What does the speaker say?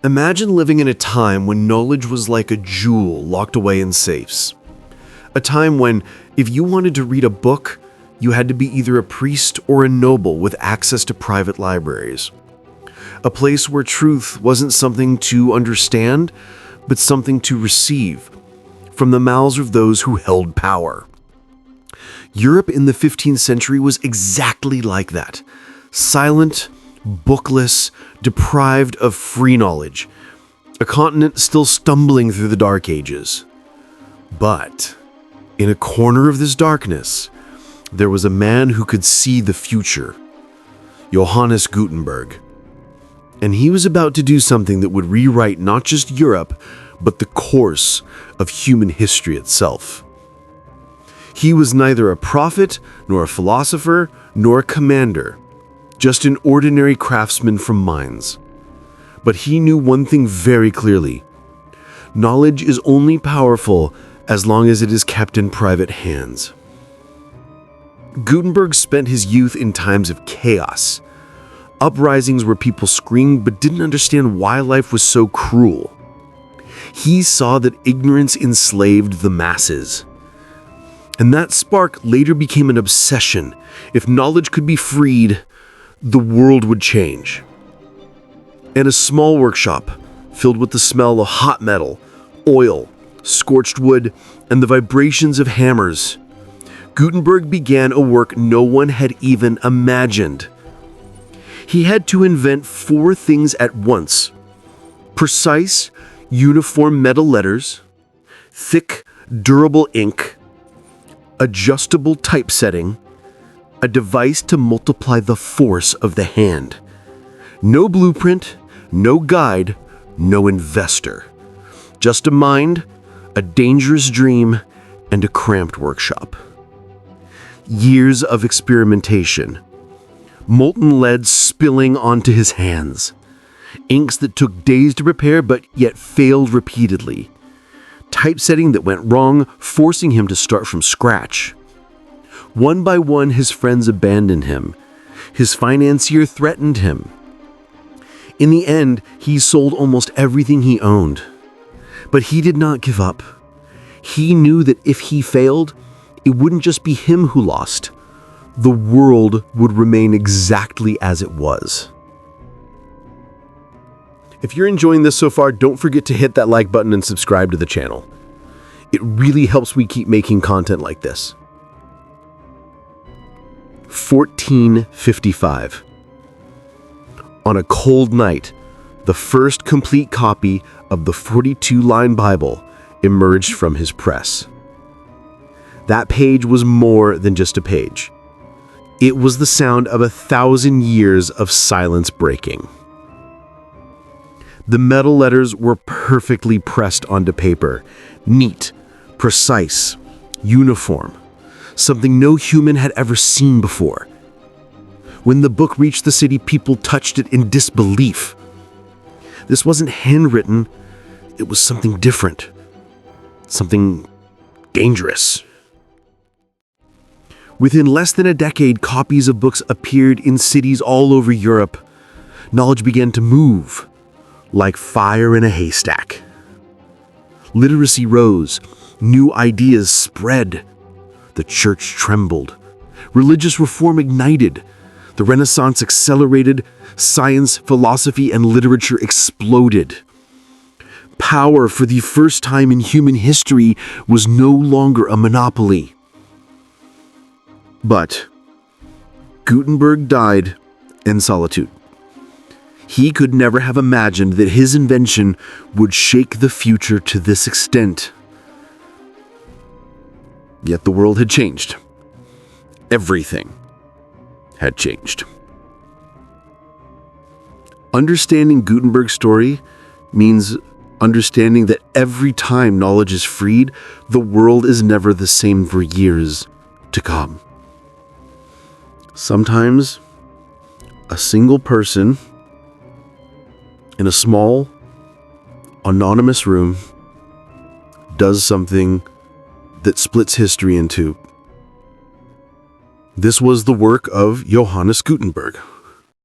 Imagine living in a time when knowledge was like a jewel locked away in safes. A time when, if you wanted to read a book, you had to be either a priest or a noble with access to private libraries. A place where truth wasn't something to understand, but something to receive from the mouths of those who held power. Europe in the 15th century was exactly like that. Silent, bookless, deprived of free knowledge. A continent still stumbling through the Dark Ages. But in a corner of this darkness, there was a man who could see the future. Johannes Gutenberg. And he was about to do something that would rewrite not just Europe, but the course of human history itself. He was neither a prophet, nor a philosopher, nor a commander, just an ordinary craftsman from Mainz. But he knew one thing very clearly. Knowledge is only powerful as long as it is kept in private hands. Gutenberg spent his youth in times of chaos, uprisings where people screamed but didn't understand why life was so cruel. He saw that ignorance enslaved the masses. And that spark later became an obsession. If knowledge could be freed, the world would change. In a small workshop, filled with the smell of hot metal, oil, scorched wood, and the vibrations of hammers, Gutenberg began a work no one had even imagined. He had to invent 4 things at once: precise, uniform metal letters, thick, durable ink, adjustable typesetting, a device to multiply the force of the hand. No blueprint, no guide, no investor. Just a mind, a dangerous dream, and a cramped workshop. Years of experimentation. Molten lead spilling onto his hands. Inks that took days to prepare but yet failed repeatedly. Typesetting that went wrong, forcing him to start from scratch. One by one, his friends abandoned him. His financier threatened him. In the end, he sold almost everything he owned. But he did not give up. He knew that if he failed, it wouldn't just be him who lost. The world would remain exactly as it was. If you're enjoying this so far, don't forget to hit that like button and subscribe to the channel. It really helps me keep making content like this. 1455. On a cold night, the first complete copy of the 42-line Bible emerged from his press. That page was more than just a page. It was the sound of 1,000 years of silence breaking. The metal letters were perfectly pressed onto paper, neat, precise, uniform, something no human had ever seen before. When the book reached the city, people touched it in disbelief. This wasn't handwritten, it was something different, something dangerous. Within less than a decade, copies of books appeared in cities all over Europe. Knowledge began to move, like fire in a haystack. Literacy rose, new ideas spread. The church trembled. Religious reform ignited. The Renaissance accelerated. Science, philosophy, and literature exploded. Power, for the first time in human history, was no longer a monopoly. But Gutenberg died in solitude. He could never have imagined that his invention would shake the future to this extent. Yet the world had changed. Everything had changed. Understanding Gutenberg's story means understanding that every time knowledge is freed, the world is never the same for years to come. Sometimes, a single person in a small, anonymous room does something that splits history in two. This was the work of Johannes Gutenberg.